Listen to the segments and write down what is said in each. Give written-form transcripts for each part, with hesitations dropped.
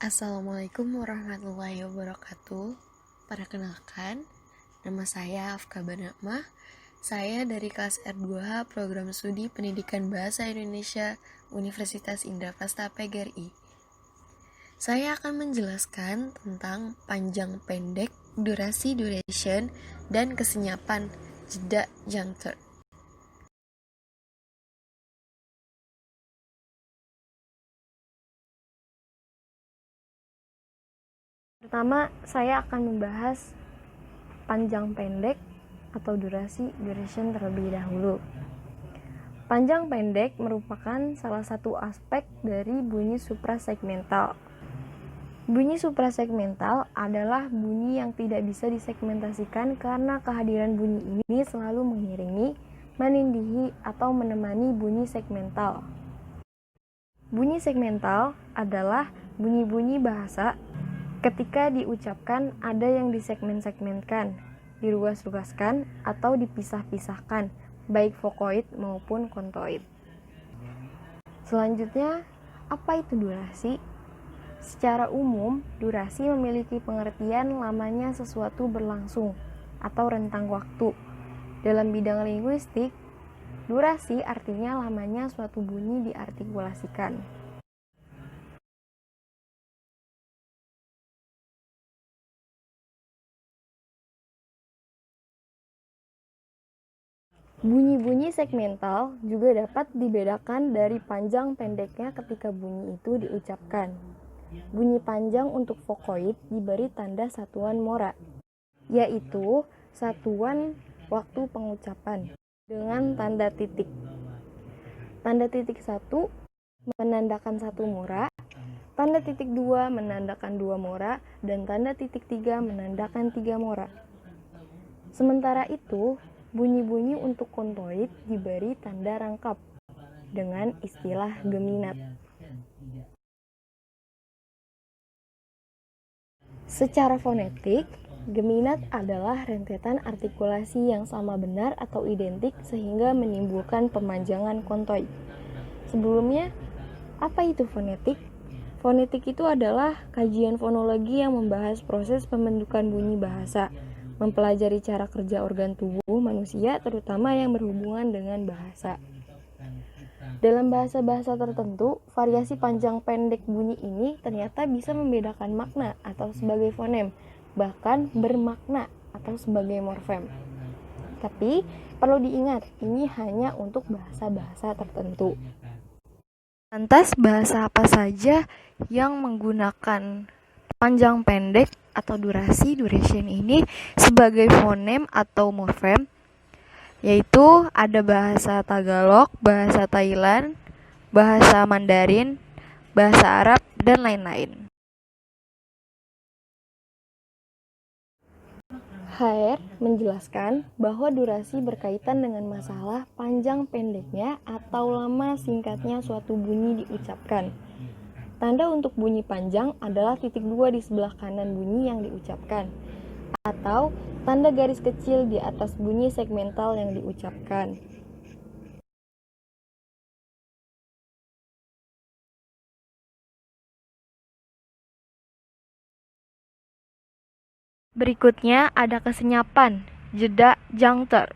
Assalamualaikum warahmatullahi wabarakatuh. Perkenalkan, nama saya Afka Banakmah. Saya dari kelas R2H Program Studi Pendidikan Bahasa Indonesia Universitas Indraprasta PGRI. Saya akan menjelaskan tentang panjang pendek, durasi duration, dan kesenyapan jeda juncture. Pertama, saya akan membahas panjang pendek atau duration terlebih dahulu. Panjang pendek merupakan salah satu aspek dari bunyi suprasegmental. Bunyi suprasegmental adalah bunyi yang tidak bisa disegmentasikan karena kehadiran bunyi ini selalu mengiringi, menindih, atau menemani bunyi segmental. Bunyi segmental adalah bunyi-bunyi bahasa ketika diucapkan ada yang disegmen-segmenkan, diluas-luaskan, atau dipisah-pisahkan, baik vokoid maupun kontoid. Selanjutnya, apa itu durasi? Secara umum, durasi memiliki pengertian lamanya sesuatu berlangsung atau rentang waktu. Dalam bidang linguistik, durasi artinya lamanya suatu bunyi diartikulasikan. Bunyi-bunyi segmental juga dapat dibedakan dari panjang pendeknya ketika bunyi itu diucapkan. Bunyi panjang untuk vokoid diberi tanda satuan mora, yaitu satuan waktu pengucapan dengan tanda titik. Tanda titik 1 menandakan 1 mora, tanda titik 2 menandakan 2 mora, dan tanda titik 3 menandakan 3 mora. Sementara itu, bunyi-bunyi untuk kontoid diberi tanda rangkap dengan istilah geminat. Secara fonetik, geminat adalah rentetan artikulasi yang sama benar atau identik sehingga menimbulkan pemanjangan kontoid. Sebelumnya, apa itu fonetik? Fonetik itu adalah kajian fonologi yang membahas proses pembentukan bunyi bahasa, mempelajari cara kerja organ tubuh manusia terutama yang berhubungan dengan bahasa. Dalam bahasa-bahasa tertentu, variasi panjang pendek bunyi ini ternyata bisa membedakan makna atau sebagai fonem, bahkan bermakna atau sebagai morfem. Tapi, perlu diingat, ini hanya untuk bahasa-bahasa tertentu. Lantas, bahasa apa saja yang menggunakan panjang pendek atau duration ini sebagai fonem atau morfem, yaitu ada bahasa Tagalog, bahasa Thailand, bahasa Mandarin, bahasa Arab, dan lain-lain. HR menjelaskan bahwa durasi berkaitan dengan masalah panjang pendeknya atau lama singkatnya suatu bunyi diucapkan. Tanda untuk bunyi panjang adalah titik 2 di sebelah kanan bunyi yang diucapkan, atau tanda garis kecil di atas bunyi segmental yang diucapkan. Berikutnya ada kesenyapan, jeda juncture.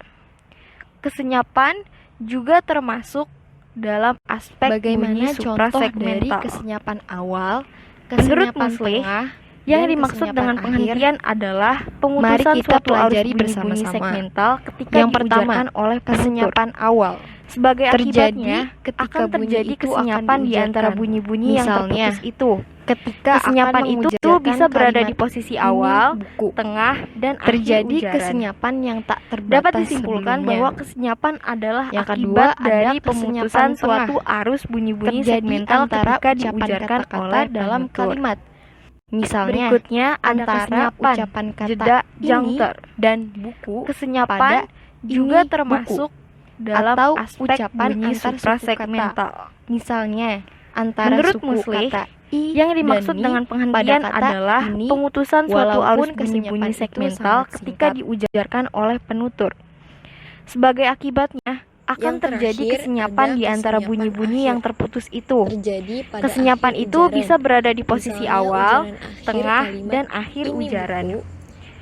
Kesenyapan juga termasuk dalam aspek bagaimana contoh dari kesenyapan awal, kesenyapan tengah, yang dimaksud dengan penghentian adalah pemutusan suatu arus bunyi-bunyi segmental ketika yang diujarkan oleh kesenyapan awal. Sebagai akibatnya, akan terjadi kesenyapan di antara bunyi-bunyi yang terputus itu. Ketika kesenyapan itu bisa berada di posisi awal, tengah, dan terjadi kesenyapan yang tak terbatas. Dapat disimpulkan bahwa kesenyapan adalah akibat dari pemutusan suatu arus bunyi-bunyi segmental ketika diujarkan oleh dalam kalimat. Misalnya, berikutnya antara ucapan kata jeda juncture dan buku. Kesenyapan juga termasuk dalam aspek ucapan bunyi suprasegmental. Misalnya, antara menurut Muslih, yang dimaksud dengan penghentian adalah pemutusan suatu arus bunyi-bunyi segmental ketika diujarkan oleh penutur. Sebagai akibatnya, akan terjadi kesenyapan di antara bunyi-bunyi yang terputus itu. pada Kesenyapan akhir itu ujaran. bisa berada di posisi Misalnya, awal, ujaran tengah, akhir dan kalimat, akhir "Ini ujaran. buku",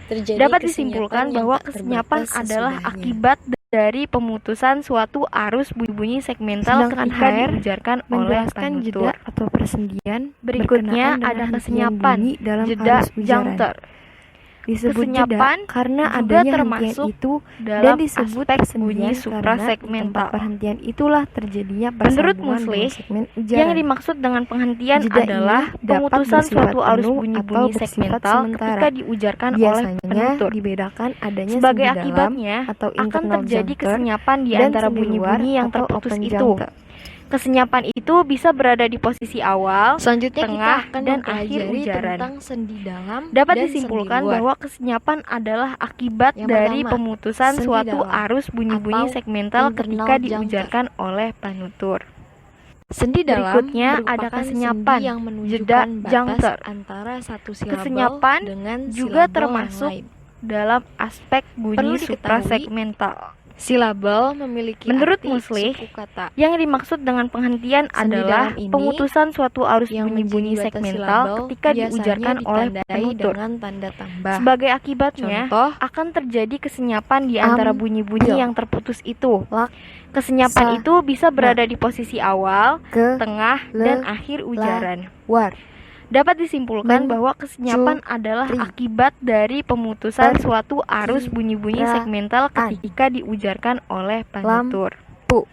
terjadi Dapat kesenyapan disimpulkan yang bahwa tak kesenyapan terbatas adalah sesudahnya. akibat dari pemutusan suatu arus bunyi-bunyi segmental Sedangkan ketika HR diujarkan oleh menjelaskan jeda penutur. atau persendian Berikutnya berkenaan dengan ada hentian kesenyapan, bunyi dalam jeda, arus ujaran. juncture. Disebut Kesenyapan jeda karena juga adanya hentian termasuk itu dan dalam disebut aspek persendian bunyi karena di suprasegmental. tempat perhentian itulah terjadinya Menurut persambungan dengan Muslih, segmen ujaran. yang dimaksud dengan penghentian Jeda adalah ini dapat pemutusan bersifat suatu arus penuh bunyi-bunyi atau bersifat segmental sementara. ketika diujarkan oleh Biasanya penutur. dibedakan adanya Sebagai sendi dalam akibatnya, atau akan internal terjadi juncture kesenyapan di dan antara sendi luar bunyi-bunyi yang atau terputus open itu. juncture. Kesenyapan itu bisa berada di posisi awal, Selanjutnya tengah, kita akan dan akhir mempelajari ujaran. tentang sendi dalam Dapat dan disimpulkan sendi luar. bahwa kesenyapan adalah akibat Yang dari pertama, pemutusan sendi suatu dalam arus bunyi-bunyi atau segmental internal ketika juncture. diujarkan oleh penutur. Sendi dalam Berikutnya ada merupakan kesenyapan, sendi yang jeda, menunjukkan batas juncture. antara satu silabel Kesenyapan dengan juga silabel termasuk yang lain. dalam aspek bunyi Perlu diketahui, suprasegmental. Silabel memiliki Menurut arti Muslih, suku kata. Yang dimaksud dengan penghentian Sendi adalah dalam ini pemutusan suatu arus yang bunyi-bunyi menjadi batas segmental silabel ketika biasanya diujarkan oleh ditandai penutur. dengan tanda tambah. Sebagai akibatnya, Contoh, akan terjadi kesenyapan di antara bunyi-bunyi Ambil. yang terputus itu. Lak, Kesenyapan sa, itu bisa berada di posisi awal, ke, tengah, le, dan akhir ujaran. war. Dapat disimpulkan Men, bahwa kesenyapan adalah ri. akibat dari pemutusan Per, suatu arus ki, bunyi-bunyi ra, segmental an. ketika diujarkan oleh penutur. pu.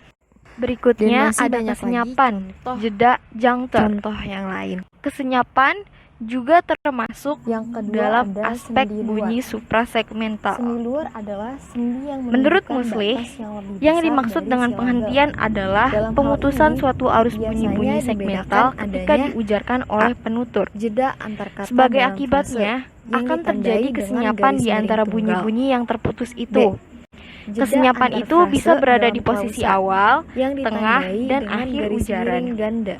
Berikutnya Dan masih ada banyak kesenyapan, lagi contoh. jeda, juncture. Contoh yang lain. Kesenyapan juga termasuk Yang kedua dalam adalah aspek sendi bunyi luar. suprasegmental. Sendi luar adalah sendi yang Menurut menunjukkan Muslih, batas yang lebih yang besar dimaksud dari dengan silabel. penghentian adalah Dalam hal pemutusan ini, suatu arus biasanya bunyi-bunyi segmental dibedakan ketika adanya diujarkan oleh penutur. Jeda antar kata Sebagai dalam akibatnya, frase yang akan ditandai terjadi dengan kesenyapan garis di antara miring tunggal. bunyi-bunyi yang terputus itu. Jeda Kesenyapan antar itu frase bisa berada dalam di posisi klausa awal, yang tengah, ditandai dan dengan akhir garis ujaran. miring ganda.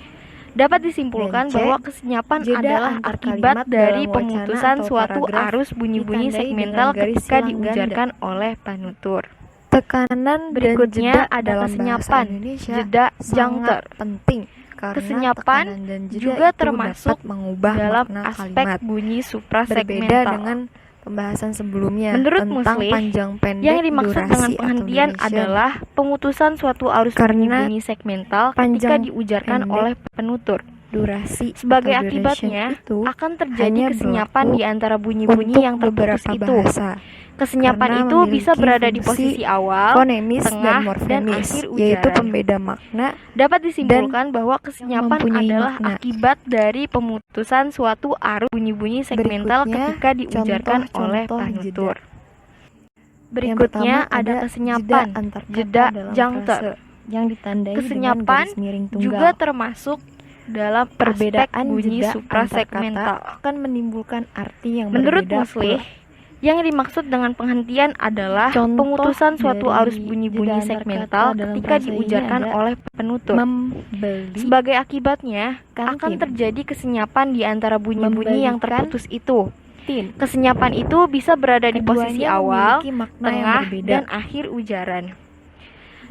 Dapat disimpulkan Dan C, bahwa kesenyapan jeda adalah antar akibat kalimat dari dalam wacana pemutusan atau suatu paragraf arus bunyi-bunyi ditandai segmental dengan garis ketika silang diujarkan oleh penutur. Tekanan Berikutnya dan jeda ada dalam kesenyapan, bahasa Indonesia jeda, sangat juncture. penting karena Kesenyapan tekanan dan jeda juga itu termasuk dapat mengubah dalam makna aspek kalimat. bunyi Berbeda suprasegmental. dengan pembahasan sebelumnya Menurut tentang Muslih, panjang pendek, Yang dimaksud durasi dengan atau penghentian duration. adalah pemutusan suatu arus Karena bunyi-bunyi segmental ketika panjang diujarkan pendek, oleh penutur. durasi Sebagai atau duration akibatnya, itu akan terjadi hanya kesenyapan berlaku di antara bunyi-bunyi untuk yang terputus beberapa itu. bahasa. Kesenyapan Karena itu bisa memiliki berada di fungsi posisi awal, fonemis tengah, dan dan morfemis, akhir yaitu ujaran. pembeda makna Dapat disimpulkan bahwa kesenyapan mempunyai adalah makna. akibat dari pemutusan suatu arus bunyi-bunyi segmental Berikutnya, ketika diujarkan oleh contoh-contoh penutur. Yang Berikutnya pertama ada kesenyapan, jeda antar kata jeda, dalam juncture. frase yang ditandai Kesenyapan dengan garis miring tunggal. juga termasuk dalam Perbedaan aspek bunyi jeda suprasegmental. antar kata akan menimbulkan arti yang Menurut berbeda Muslih, pula. yang dimaksud dengan penghentian adalah Contoh pemutusan suatu dari arus bunyi-bunyi jeda antar segmental kata dalam ketika frase ini diujarkan ada oleh penutur. Membeli Sebagai akibatnya, akan kantin. terjadi kesenyapan di antara bunyi-bunyi yang Membalikan terputus itu. tin. Kesenyapan itu bisa berada di posisi Keduanya awal, memiliki makna yang tengah, berbeda. dan akhir ujaran.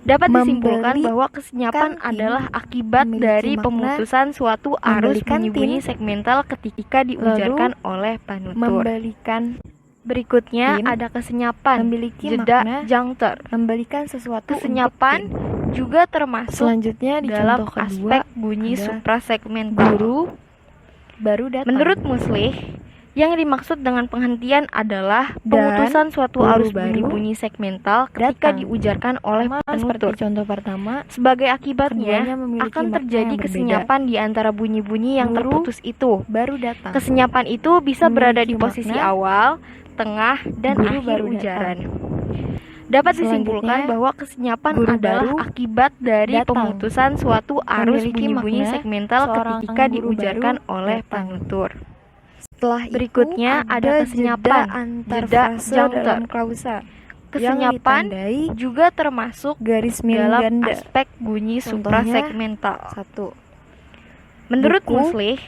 Dapat disimpulkan Membeli bahwa kesenyapan kantin adalah akibat memiliki dari makna pemutusan suatu arus membeli kantin, bunyi-bunyi segmental ketika diujarkan oleh penutur. Membalikan Berikutnya tin ada kesenyapan, memiliki jeda, makna juncture. membalikan sesuatu Kesenyapan untuk tin. juga termasuk Selanjutnya di dalam contoh kedua aspek bunyi ada suprasegmental. guru baru datang. Menurut Muslih, yang dimaksud dengan penghentian adalah pemutusan suatu guru arus baru bunyi-bunyi segmental ketika datang. diujarkan oleh Sama penutur. seperti contoh pertama, Sebagai keduanya akibatnya, memiliki akan makna terjadi yang berbeda. kesenyapan di antara bunyi-bunyi yang Guru terputus itu. baru datang. Kesenyapan itu bisa berada di Memiliki posisi makna awal, tengah, dan guru akhir baru ujaran. datang. Dapat Selanjutnya, disimpulkan bahwa kesenyapan guru adalah baru akibat dari datang. pemutusan suatu arus Memiliki bunyi-bunyi makna segmental seorang ketika guru diujarkan baru oleh datang. penutur. Setelah Berikutnya itu ada kesenyapan, jeda antar jeda, frase juncture. dalam klausa Kesenyapan yang ditandai juga termasuk garis miring dalam ganda. aspek bunyi Contohnya, suprasegmental. 1. Menurut buku, Muslih,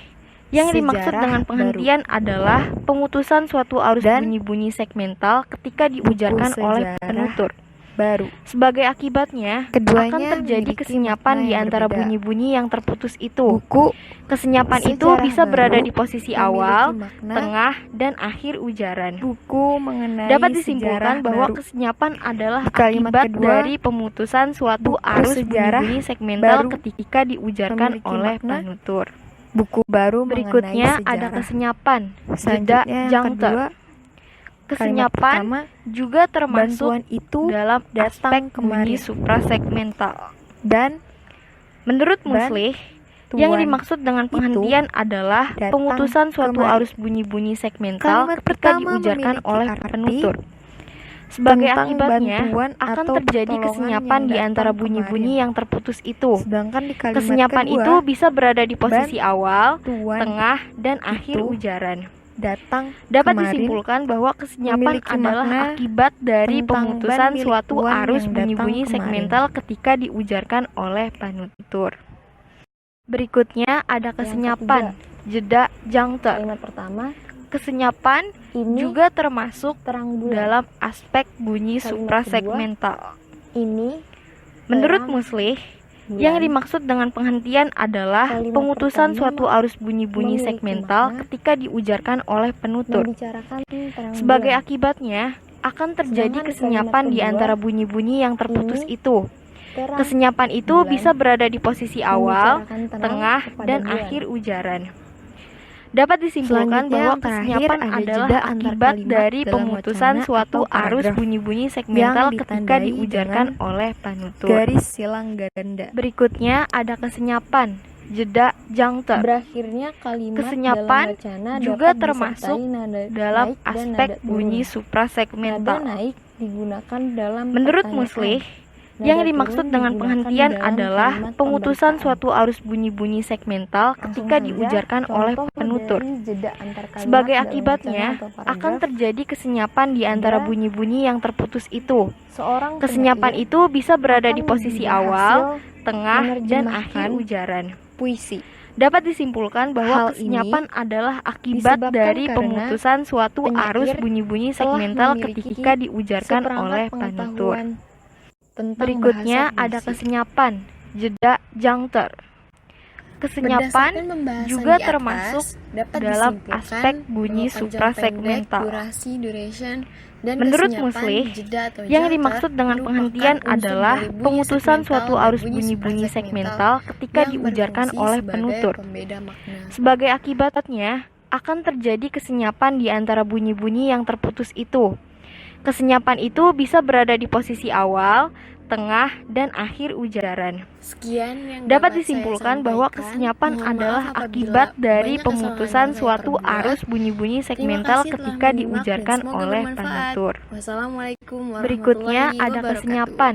yang dimaksud sejarah dengan penghentian adalah pemutusan suatu arus Dan bunyi-bunyi segmental ketika diujarkan oleh sejarah penutur. baru. Sebagai akibatnya, Keduanya akan terjadi memiliki kesenyapan makna di yang antara berbeda. bunyi-bunyi yang terputus itu. Buku Kesenyapan itu Sejarah bisa berada baru di posisi memiliki awal, makna. tengah, dan akhir ujaran. Buku mengenai Dapat sejarah disimpulkan bahwa baru. kesenyapan adalah Di kalimat akibat kedua, dari pemutusan suatu buku arus sejarah bunyi-bunyi segmental baru ketika diujarkan memiliki oleh makna. penutur. Buku baru Berikutnya mengenai ada sejarah. kesenyapan, jeda, Selanjutnya yang jangter. kedua, kalimat Kesenyapan pertama, juga termasuk bantuan itu dalam aspek datang bunyi kemarin. suprasegmental. Dan Menurut Muslih, yang tuan dimaksud dengan penghentian adalah datang pemutusan suatu kemari. arus bunyi-bunyi segmental Kalimat ketika pertama diujarkan memiliki oleh arti penutur. Sebagai tentang akibatnya, bantuan akan atau terjadi pertolongan kesenyapan yang di datang antara bunyi-bunyi kemarin. yang terputus itu. Sedangkan di kalimat Kesenyapan kedua, itu bisa berada di posisi awal, tuan tengah, dan akhir itu ujaran. datang Dapat kemarin disimpulkan bahwa kesenyapan memiliki adalah makna akibat dari tentang pemutusan ban milik suatu tuan arus yang bunyi-bunyi datang kemarin. segmental ketika diujarkan oleh penutur. Berikutnya ada kesenyapan, jeda, jangter. Kalimat pertama, Kesenyapan ini juga termasuk terang bulan. dalam aspek bunyi Kalimat suprasegmental. Ini Menurut terang Muslih, bulan. yang dimaksud dengan penghentian adalah Kalimat pemutusan pertama suatu arus bunyi-bunyi memiliki segmental makna ketika diujarkan oleh penutur. membicarakan terang Sebagai bulan. akibatnya, akan terjadi Sedangkan kesenyapan kalimat di kedua, antara bunyi-bunyi yang terputus ini itu. terang Kesenyapan itu bulan bisa berada di posisi awal, membicarakan terang tengah, kepada dan bulan. akhir ujaran. Dapat disimpulkan Selanjutnya bahwa yang terakhir kesenyapan ada adalah jeda antar akibat kalimat dari dalam pemutusan wacana suatu atau arus paragraf bunyi-bunyi segmental yang ketika ditandai diujarkan dengan oleh penutur. garis silang ganda. Berikutnya ada kesenyapan, jeda, jangter. Berakhirnya kalimat Kesenyapan dalam wacana juga dapat termasuk disertai nada dalam naik dan aspek nada turun. bunyi Nada suprasegmental. naik digunakan dalam Menurut pertanyaan. Muslih, Nada yang turun dimaksud dengan digunakan penghentian dalam adalah kalimat pemutusan pemberitaan. suatu arus bunyi-bunyi segmental Langsung ketika saja, diujarkan oleh contoh penutur. dari jeda antar kalimat Sebagai dalam akibatnya, wacana atau paragraf. akan terjadi kesenyapan di antara Ada bunyi-bunyi yang terputus itu. Seorang Kesenyapan penyair itu bisa berada akan di posisi berhasil awal, tengah, dan menerjemahkan akhir ujaran. puisi. Dapat disimpulkan bahwa Hal kesenyapan adalah akibat disebabkan dari karena pemutusan suatu penyair arus bunyi-bunyi telah segmental memiliki ketika diujarkan seperangkat oleh penutur. pengetahuan tentang Berikutnya bahasa ada puisi. kesenyapan, jeda, jangter. Kesenyapan Berdasarkan pembahasan juga di atas, termasuk dapat dalam disimpulkan aspek bunyi bahwa panjang suprasegmental. pendek, durasi, duration, dan Menurut kesenyapan, Muslih, jeda atau yang jangter dimaksud dengan merupakan penghentian unsur adalah dari bunyi pemutusan segmental suatu dan arus bunyi bunyi-bunyi suprasegmental segmental ketika yang diujarkan berfungsi oleh sebagai penutur. pembeda makna. Sebagai akibatnya, akan terjadi kesenyapan di antara bunyi-bunyi yang terputus itu. Kesenyapan itu bisa berada di posisi awal, tengah, dan akhir ujaran. Sekian yang Dapat saya disimpulkan bahwa sampaikan. kesenyapan Mohon adalah maaf apabila akibat dari banyak pemutusan kesalahan yang saya suatu perbuat. arus bunyi-bunyi Terima segmental kasih telah ketika menyimak dan diujarkan semoga oleh bermanfaat. penutur. Wassalamualaikum Berikutnya warahmatullahi ada wabarakatuh. kesenyapan,